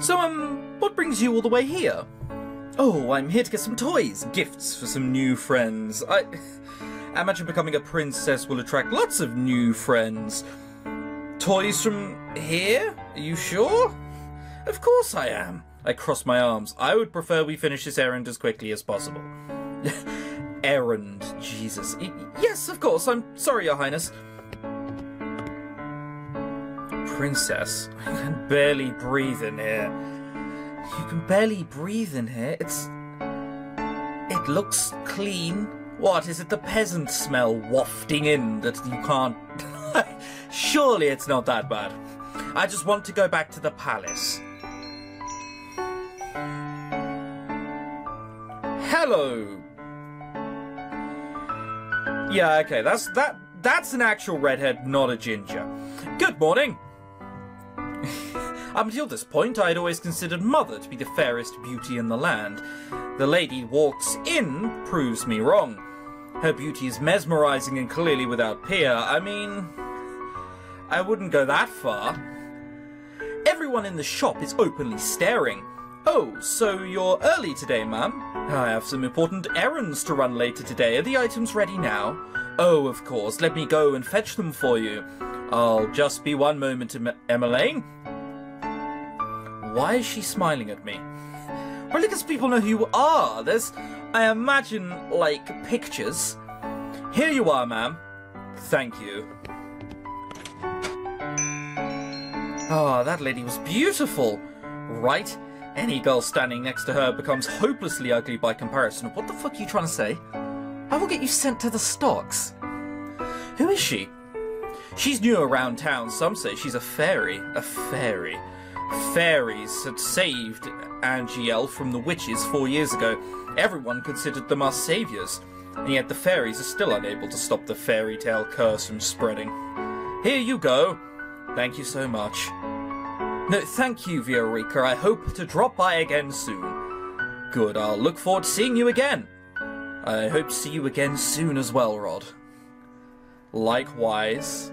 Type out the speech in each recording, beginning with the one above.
So, what brings you all the way here? Oh, I'm here to get some toys, gifts for some new friends. I imagine becoming a princess will attract lots of new friends. Toys from here? Are you sure? Of course I am. I cross my arms. I would prefer we finish this errand as quickly as possible. Errand, Jesus. Yes, of course. I'm sorry, Your Highness. Princess, I can barely breathe in here. You can barely breathe in here? It looks clean. What, is it the peasant smell wafting in that you can't... Surely it's not that bad. I just want to go back to the palace. Hello. Yeah, okay, that's an actual redhead, not a ginger. Good morning. Up until this point, I had always considered Mother to be the fairest beauty in the land. The lady walks in proves me wrong. Her beauty is mesmerizing and clearly without peer. I mean, I wouldn't go that far. Everyone in the shop is openly staring. Oh, so you're early today, ma'am? I have some important errands to run later today. Are the items ready now? Oh, of course. Let me go and fetch them for you. I'll just be one moment, Emmeline. Why is she smiling at me? Probably because people know who you are. There's, I imagine, like, pictures. Here you are, ma'am. Thank you. Ah, that lady was beautiful. Right? Any girl standing next to her becomes hopelessly ugly by comparison. What the fuck are you trying to say? I will get you sent to the stocks. Who is she? She's new around town. Some say she's a fairy. A fairy. Fairies had saved Exile from the witches 4 years ago. Everyone considered them our saviours. And yet the fairies are still unable to stop the fairy tale curse from spreading. Here you go. Thank you so much. No, thank you, Viorica. I hope to drop by again soon. Good, I'll look forward to seeing you again. I hope to see you again soon as well, Rod. Likewise.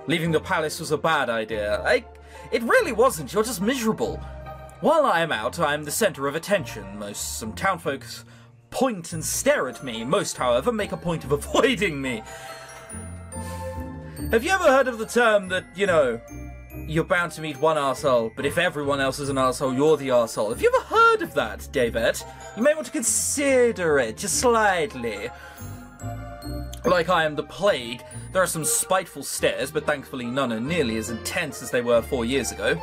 Leaving the palace was a bad idea. It really wasn't. You're just miserable. While I am out, I am the centre of attention. Some townfolk point and stare at me. Most, however, make a point of avoiding me. Have you ever heard of the term that, you know, you're bound to meet one arsehole, but if everyone else is an arsehole, you're the arsehole? Have you ever heard of that, David? You may want to consider it, just slightly. Like I am the plague, there are some spiteful stares, but thankfully none are nearly as intense as they were 4 years ago.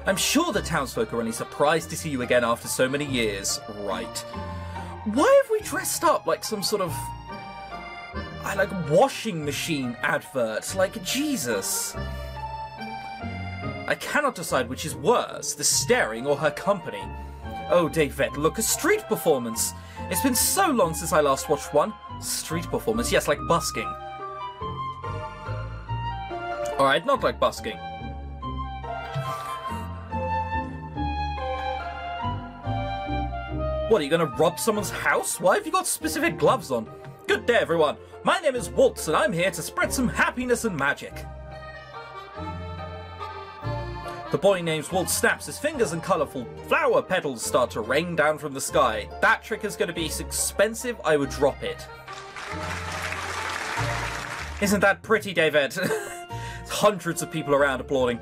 I'm sure the townsfolk are only surprised to see you again after so many years. Right. Why have we dressed up like some sort of... like washing machine advert? Like, Jesus. I cannot decide which is worse, the staring or her company. Oh, David, look, a street performance. It's been so long since I last watched one. Street performance, yes, like busking. Alright, not like busking. What, are you gonna rob someone's house? Why have you got specific gloves on? Good day, everyone. My name is Waltz, and I'm here to spread some happiness and magic. The boy named Waltz snaps his fingers and colourful flower petals start to rain down from the sky. That trick is going to be so expensive, I would drop it. Isn't that pretty, David? Hundreds of people around applauding.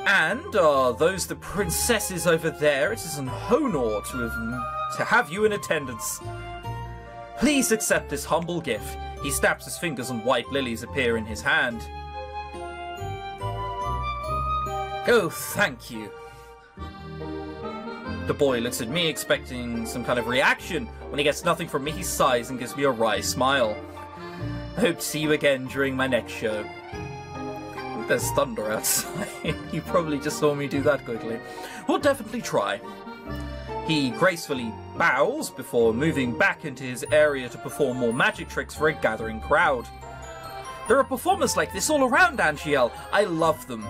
And are those the princesses over there? It is an honor to have you in attendance. Please accept this humble gift. He snaps his fingers and white lilies appear in his hand. Oh, thank you. The boy looks at me expecting some kind of reaction. When he gets nothing from me, he sighs and gives me a wry smile. I hope to see you again during my next show. There's thunder outside. You probably just saw me do that quickly. We'll definitely try. He gracefully bows before moving back into his area to perform more magic tricks for a gathering crowd. There are performers like this all around Exile. I love them.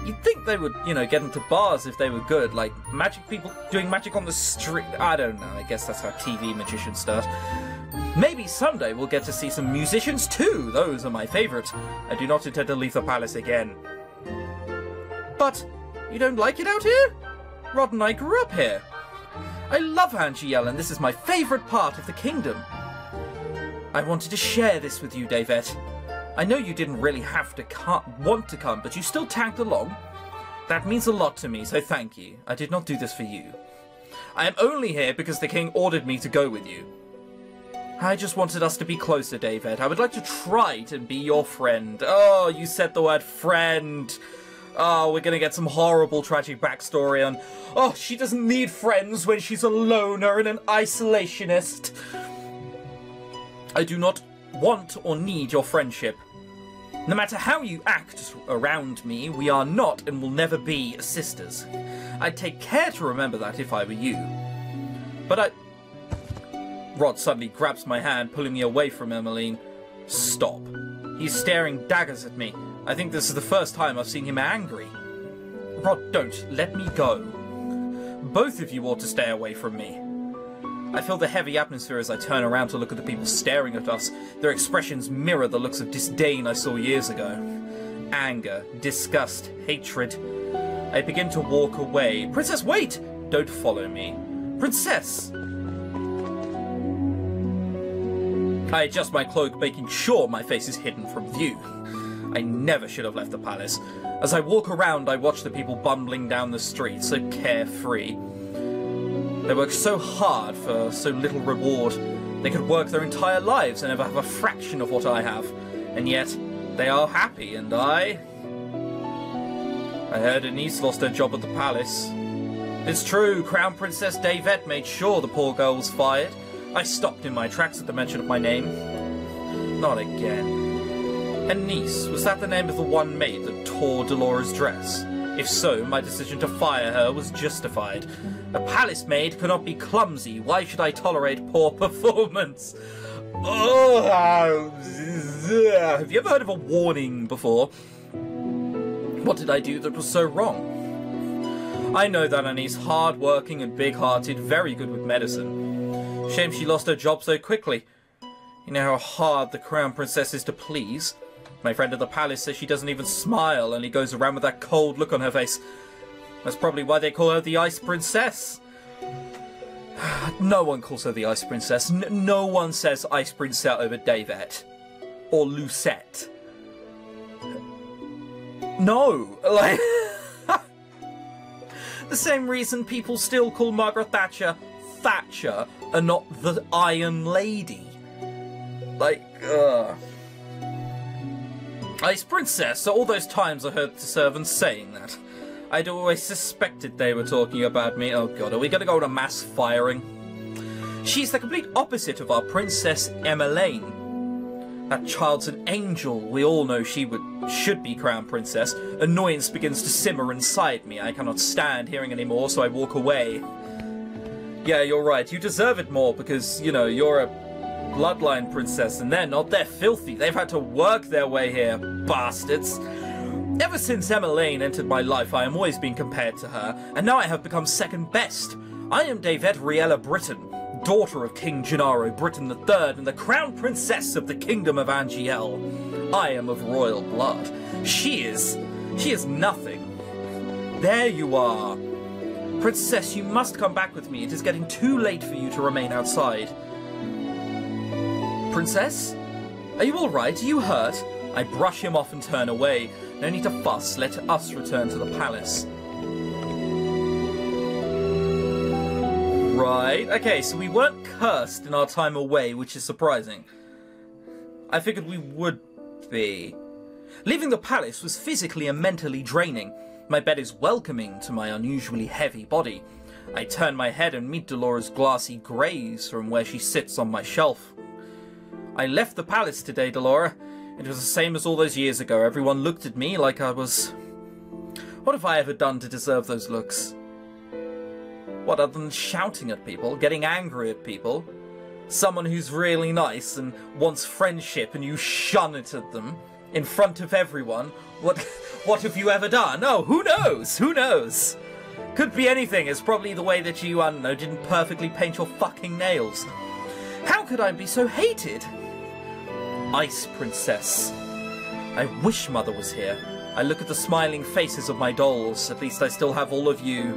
You'd think they would, you know, get into bars if they were good, like magic people doing magic on the street. I don't know, I guess that's how TV magicians start. Maybe someday we'll get to see some musicians too. Those are my favourite. I do not intend to leave the palace again. But you don't like it out here? Rod and I grew up here. I love Exile, and this is my favourite part of the kingdom. I wanted to share this with you, David. I know you didn't really have to want to come, but you still tagged along. That means a lot to me, so thank you. I did not do this for you. I am only here because the king ordered me to go with you. I just wanted us to be closer, David. I would like to try to be your friend. Oh, you said the word friend. Oh, we're gonna get some horrible tragic backstory on, oh, she doesn't need friends when she's a loner and an isolationist. I do not want or need your friendship. No matter how you act around me, we are not and will never be sisters. I'd take care to remember that if I were you. But Rod suddenly grabs my hand, pulling me away from Emmeline. Stop. He's staring daggers at me. I think this is the first time I've seen him angry. Rod, don't. Let me go. Both of you ought to stay away from me. I feel the heavy atmosphere as I turn around to look at the people staring at us. Their expressions mirror the looks of disdain I saw years ago. Anger, disgust, hatred. I begin to walk away. Princess, wait! Don't follow me. Princess! I adjust my cloak, making sure my face is hidden from view. I never should have left the palace. As I walk around, I watch the people bumbling down the street, so carefree. They work so hard for so little reward. They could work their entire lives and never have a fraction of what I have. And yet, they are happy, and I heard Anise lost her job at the palace. It's true, Crown Princess Davette made sure the poor girl was fired. I stopped in my tracks at the mention of my name. Not again. Anise, was that the name of the one maid that tore Dolores' dress? If so, my decision to fire her was justified. A palace maid cannot be clumsy. Why should I tolerate poor performance? Oh, have you ever heard of a warning before? What did I do that was so wrong? I know that Annie's hard-working and big-hearted, very good with medicine. Shame she lost her job so quickly. You know how hard the Crown Princess is to please? My friend at the palace says she doesn't even smile, only goes around with that cold look on her face. That's probably why they call her the Ice Princess. No one calls her the Ice Princess. No one says Ice Princess over Davette. Or Lucette. No! Like... The same reason people still call Margaret Thatcher Thatcher and not the Iron Lady. Like, Ice Princess, so all those times I heard the servants saying that. I'd always suspected they were talking about me. Oh god, are we gonna go to mass firing? She's the complete opposite of our Princess Emmeline. That child's an angel. We all know she should be Crown Princess. Annoyance begins to simmer inside me. I cannot stand hearing anymore, so I walk away. Yeah, you're right. You deserve it more because, you know, you're a bloodline princess and they're not. They're filthy. They've had to work their way here, bastards. Ever since Emmeline entered my life, I am always being compared to her, and now I have become second best. I am Davette Riella Britton, daughter of King Gennaro Britton III and the Crown Princess of the Kingdom of Exile. I am of royal blood. She is nothing. There you are. Princess, you must come back with me. It is getting too late for you to remain outside. Princess? Are you alright? Are you hurt? I brush him off and turn away. No need to fuss. Let us return to the palace. Right. Okay, so we weren't cursed in our time away, which is surprising. I figured we would be. Leaving the palace was physically and mentally draining. My bed is welcoming to my unusually heavy body. I turn my head and meet Dolores' glassy graze from where she sits on my shelf. I left the palace today, Delora. It was the same as all those years ago. Everyone looked at me like I was... What have I ever done to deserve those looks? What, other than shouting at people, getting angry at people? Someone who's really nice and wants friendship and you shun it at them in front of everyone? What have you ever done? Oh, who knows? Who knows? Could be anything. It's probably the way that you, I don't know, didn't perfectly paint your fucking nails. How How could I be so hated? Ice Princess. I wish Mother was here. I look at the smiling faces of my dolls. At least I still have all of you.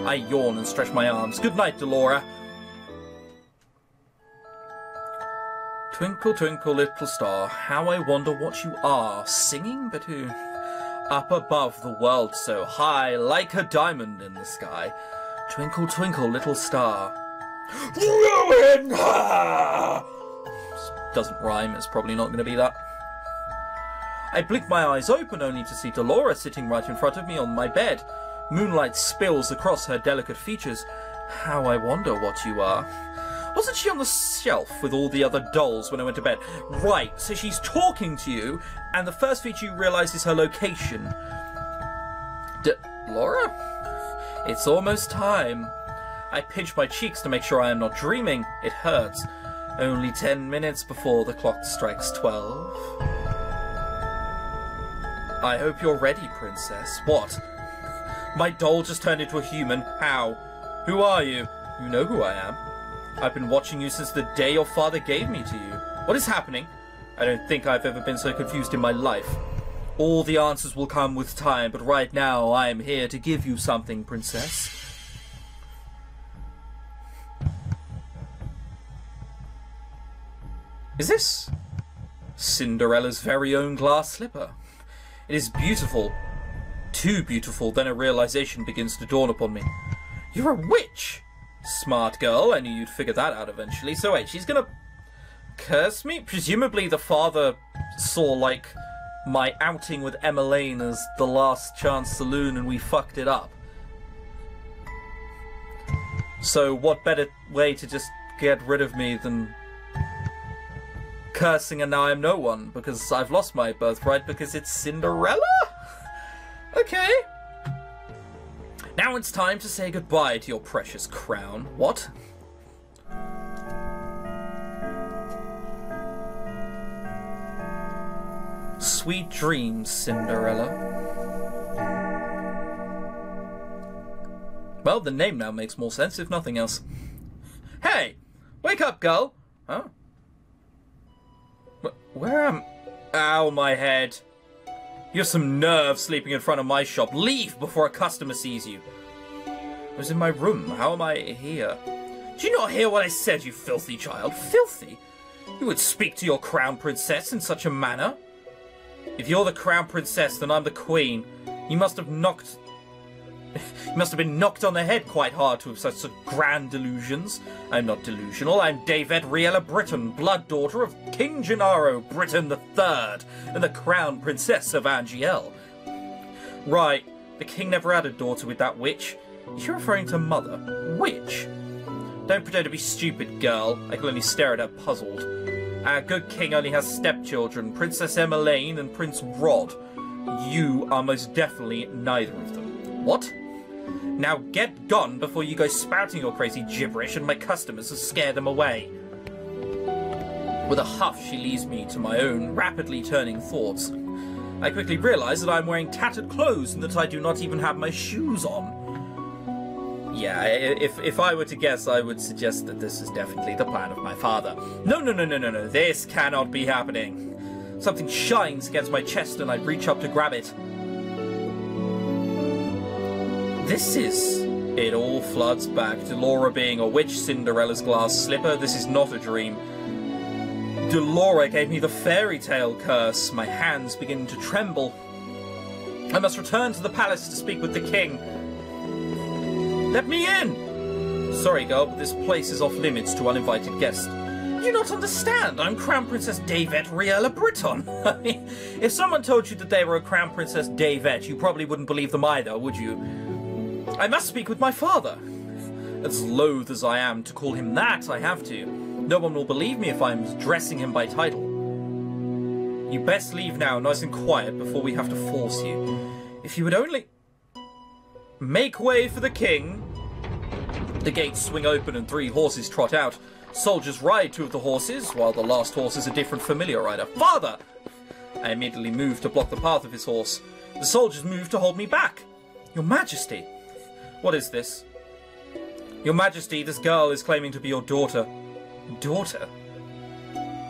I yawn and stretch my arms. Good night, Delora. Twinkle, twinkle, little star, how I wonder what you are. Singing, but who? Up above the world so high, like a diamond in the sky. Twinkle, twinkle, little star. Ruin her! Doesn't rhyme, it's probably not going to be that. I blink my eyes open only to see Delora sitting right in front of me on my bed. Moonlight spills across her delicate features. How I wonder what you are. Wasn't she on the shelf with all the other dolls when I went to bed? Right, so she's talking to you, and the first feature you realise is her location. Delora? It's almost time. I pinch my cheeks to make sure I am not dreaming. It hurts. Only 10 minutes before the clock strikes 12. I hope you're ready, Princess. What? My doll just turned into a human. How? Who are you? You know who I am. I've been watching you since the day your father gave me to you. What is happening? I don't think I've ever been so confused in my life. All the answers will come with time, but right now I am here to give you something, Princess. Is this Cinderella's very own glass slipper? It is beautiful. Too beautiful, then a realization begins to dawn upon me. You're a witch! Smart girl, I knew you'd figure that out eventually. So wait, she's gonna curse me? Presumably the father saw, like, my outing with Emmeline as the last chance saloon and we fucked it up. So what better way to just get rid of me than cursing and now I'm no one because I've lost my birthright because it's Cinderella? Okay. Now it's time to say goodbye to your precious crown. What? Sweet dreams, Cinderella. Well, the name now makes more sense, if nothing else. Hey! Wake up, girl! Huh? Where am... Ow, my head. You have some nerve sleeping in front of my shop. Leave before a customer sees you. I was in my room. How am I here? Did you not hear what I said, you filthy child? Filthy? You would speak to your crown princess in such a manner? If you're the crown princess, then I'm the queen. You must have been knocked on the head quite hard to have such grand delusions. I'm not delusional. I'm Davet Riella Britton, blood daughter of King Gennaro Britton III, and the crown princess of Exile. Right, the king never had a daughter with that witch. You're referring to mother. Witch? Don't pretend to be stupid, girl. I can only stare at her puzzled. Our good king only has stepchildren, Princess Emmeline and Prince Rod. You are most definitely neither of them. What? Now get gone before you go spouting your crazy gibberish and my customers will scare them away. With a huff, she leaves me to my own rapidly turning thoughts. I quickly realise that I'm wearing tattered clothes and that I do not even have my shoes on. Yeah, if I were to guess, I would suggest that this is definitely the plan of my father. No, this cannot be happening. Something shines against my chest and I reach up to grab it. This is... It all floods back. Delora being a witch, Cinderella's glass slipper. This is not a dream. Delora gave me the fairy tale curse. My hands begin to tremble. I must return to the palace to speak with the king. Let me in! Sorry, girl, but this place is off limits to uninvited guests. You not understand? I'm Crown Princess Davet Riella Britton. If someone told you that they were a Crown Princess Davet, you probably wouldn't believe them either, would you? I must speak with my father. As loath as I am to call him that, I have to. No one will believe me if I'm addressing him by title. You best leave now, nice and quiet, before we have to force you. If you would only... Make way for the king. The gates swing open and 3 horses trot out. Soldiers ride 2 of the horses, while the last horse is a different familiar rider. Father! I immediately move to block the path of his horse. The soldiers move to hold me back. Your Majesty. What is this? Your Majesty, this girl is claiming to be your daughter. Daughter?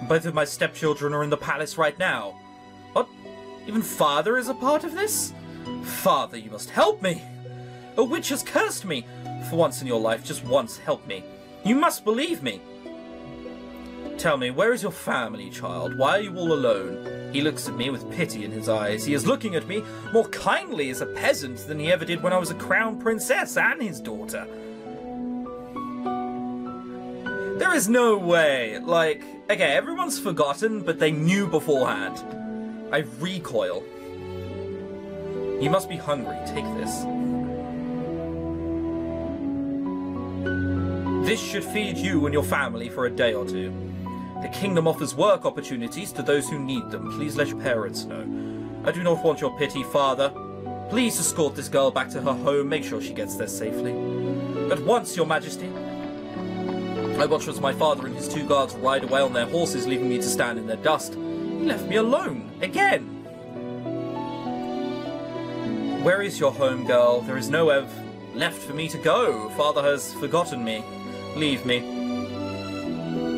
Both of my stepchildren are in the palace right now. What? Even father is a part of this? Father, you must help me! A witch has cursed me! For once in your life, just once, help me. You must believe me! Tell me, where is your family, child? Why are you all alone? He looks at me with pity in his eyes. He is looking at me more kindly as a peasant than he ever did when I was a crown princess and his daughter. There is no way. Like, okay, everyone's forgotten, but they knew beforehand. I recoil. You must be hungry. Take this. This should feed you and your family for a day or two. The kingdom offers work opportunities to those who need them. Please let your parents know. I do not want your pity, father. Please escort this girl back to her home. Make sure she gets there safely. At once, your majesty. I watched as my father and his 2 guards ride away on their horses, leaving me to stand in their dust. He left me alone. Again. Where is your home, girl? There is nowhere left for me to go. Father has forgotten me. Leave me.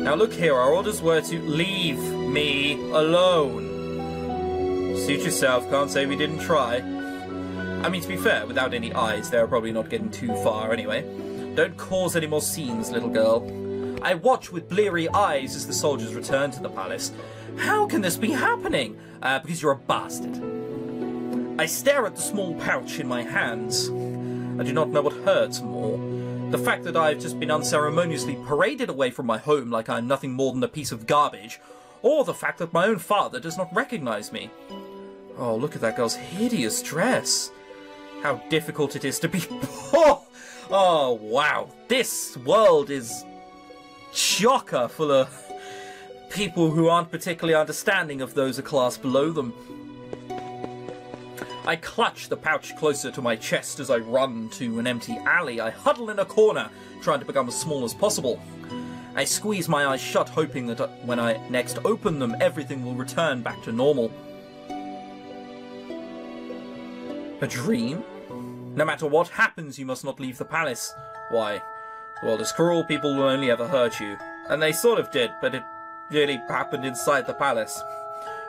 Now look here, our orders were to leave me alone. Suit yourself, can't say we didn't try. I mean, to be fair, without any eyes, they were probably not getting too far anyway. Don't cause any more scenes, little girl. I watch with bleary eyes as the soldiers return to the palace. How can this be happening? Because you're a bastard. I stare at the small pouch in my hands. I do not know what hurts more. The fact that I've just been unceremoniously paraded away from my home like I'm nothing more than a piece of garbage, or the fact that my own father does not recognize me. Oh, look at that girl's hideous dress. How difficult it is to be poor. Oh, wow. This world is chocker full of people who aren't particularly understanding of those a class below them. I clutch the pouch closer to my chest as I run to an empty alley. I huddle in a corner, trying to become as small as possible. I squeeze my eyes shut, hoping that when I next open them, everything will return back to normal. A dream? No matter what happens, you must not leave the palace. Why? The world is cruel, people will only ever hurt you. And they sort of did, but it really happened inside the palace.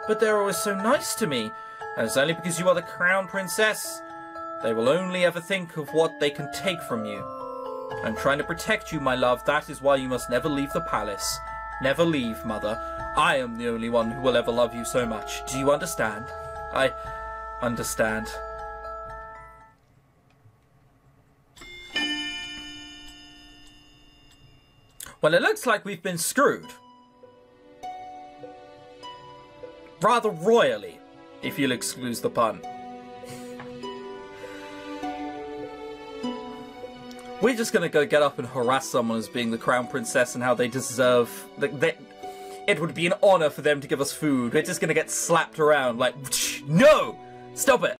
But they're always so nice to me. And it's only because you are the crown princess. They will only ever think of what they can take from you. I'm trying to protect you, my love. That is why you must never leave the palace. Never leave, mother. I am the only one who will ever love you so much. Do you understand? I understand. Well, it looks like we've been screwed. Rather royally, if you'll excuse the pun. We're just gonna go get up and harass someone as being the crown princess and how they deserve... it would be an honor for them to give us food. We're just gonna get slapped around like, no! Stop it!